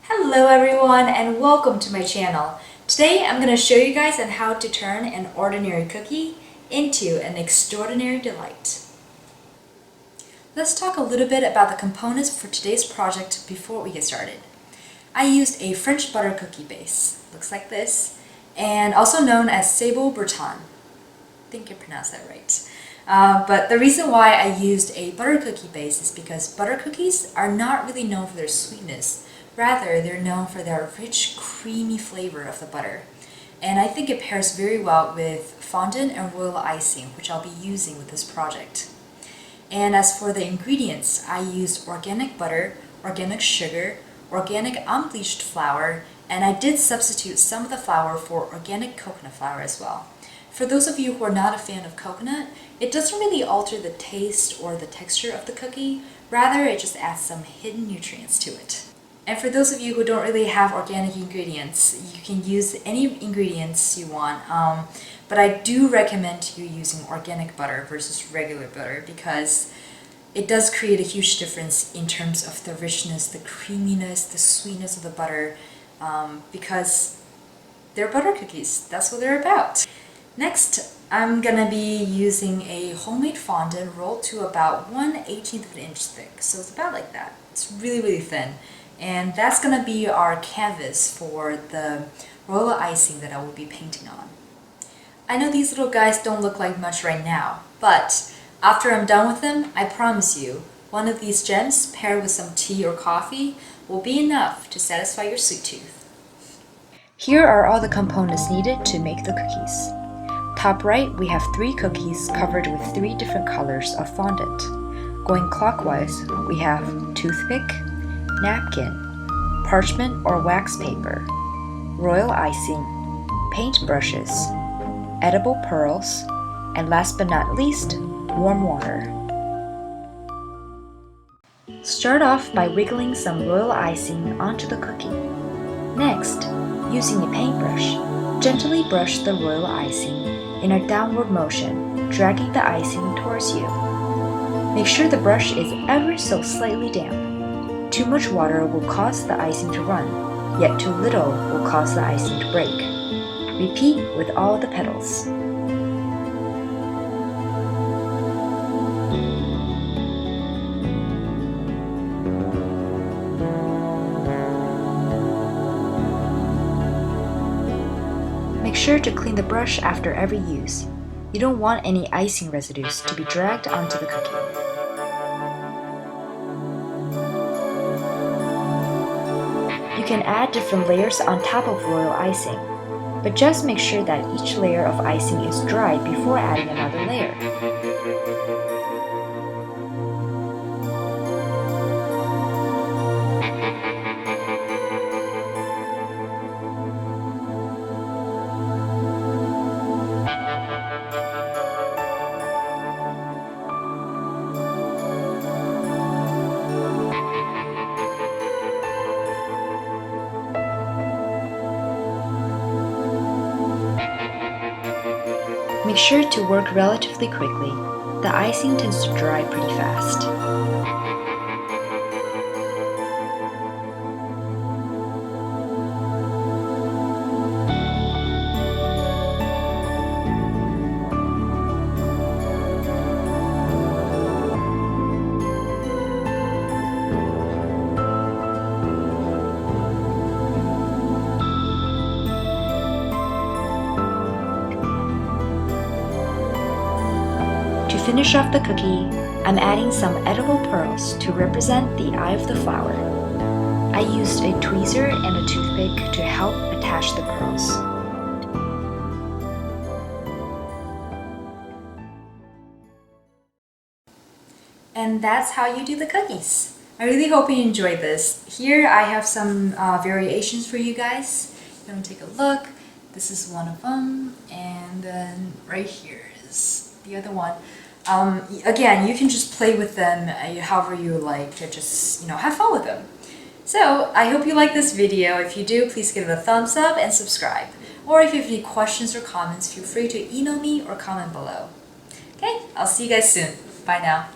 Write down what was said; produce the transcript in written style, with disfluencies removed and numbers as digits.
Hello everyone and welcome to my channel. Today I'm going to show you guys on how to turn an ordinary cookie into an extraordinary delight. Let's talk a little bit about the components for today's project before we get started. I used a French butter cookie base, looks like this, and also known as Sable Breton. I think I pronounced that right. But the reason why I used a butter cookie base is because butter cookies are not really known for their sweetness. Rather, they're known for their rich, creamy flavor of the butter. And I think it pairs very well with fondant and royal icing, which I'll be using with this project. And as for the ingredients, I used organic butter, organic sugar, organic unbleached flour, and I did substitute some of the flour for organic coconut flour as well. For those of you who are not a fan of coconut, it doesn't really alter the taste or the texture of the cookie. Rather, it just adds some hidden nutrients to it. And for those of you who don't really have organic ingredients, you can use any ingredients you want. But I do recommend you using organic butter versus regular butter because it does create a huge difference in terms of the richness, the creaminess, the sweetness of the butter, because they're butter cookies. That's what they're about. Next, I'm gonna be using a homemade fondant rolled to about 1/18 of an inch thick. So it's about like that. It's really, really thin. And that's gonna be our canvas for the royal icing that I will be painting on. I know these little guys don't look like much right now, but after I'm done with them, I promise you, one of these gems paired with some tea or coffee will be enough to satisfy your sweet tooth. Here are all the components needed to make the cookies. Top right, we have 3 cookies covered with 3 different colors of fondant. Going clockwise, we have toothpick, napkin, parchment or wax paper, royal icing, paint brushes, edible pearls, and last but not least, warm water. Start off by wiggling some royal icing onto the cookie. Next, using a paintbrush, gently brush the royal icing in a downward motion, dragging the icing towards you. Make sure the brush is ever so slightly damp. Too much water will cause the icing to run, yet too little will cause the icing to break. Repeat with all the petals. Make sure to clean the brush after every use. You don't want any icing residues to be dragged onto the cookie. You can add different layers on top of royal icing, but just make sure that each layer of icing is dry before adding another layer. Make sure to work relatively quickly. The icing tends to dry pretty fast. To finish off the cookie, I'm adding some edible pearls to represent the eye of the flower. I used a tweezer and a toothpick to help attach the pearls. And that's how you do the cookies. I really hope you enjoyed this. Here I have some variations for you guys. If you want to take a look, this is one of them, and then right here is the other one. Again, you can just play with them however you like, to just, have fun with them. So, I hope you like this video. If you do, please give it a thumbs up and subscribe. Or if you have any questions or comments, feel free to email me or comment below. Okay, I'll see you guys soon. Bye now.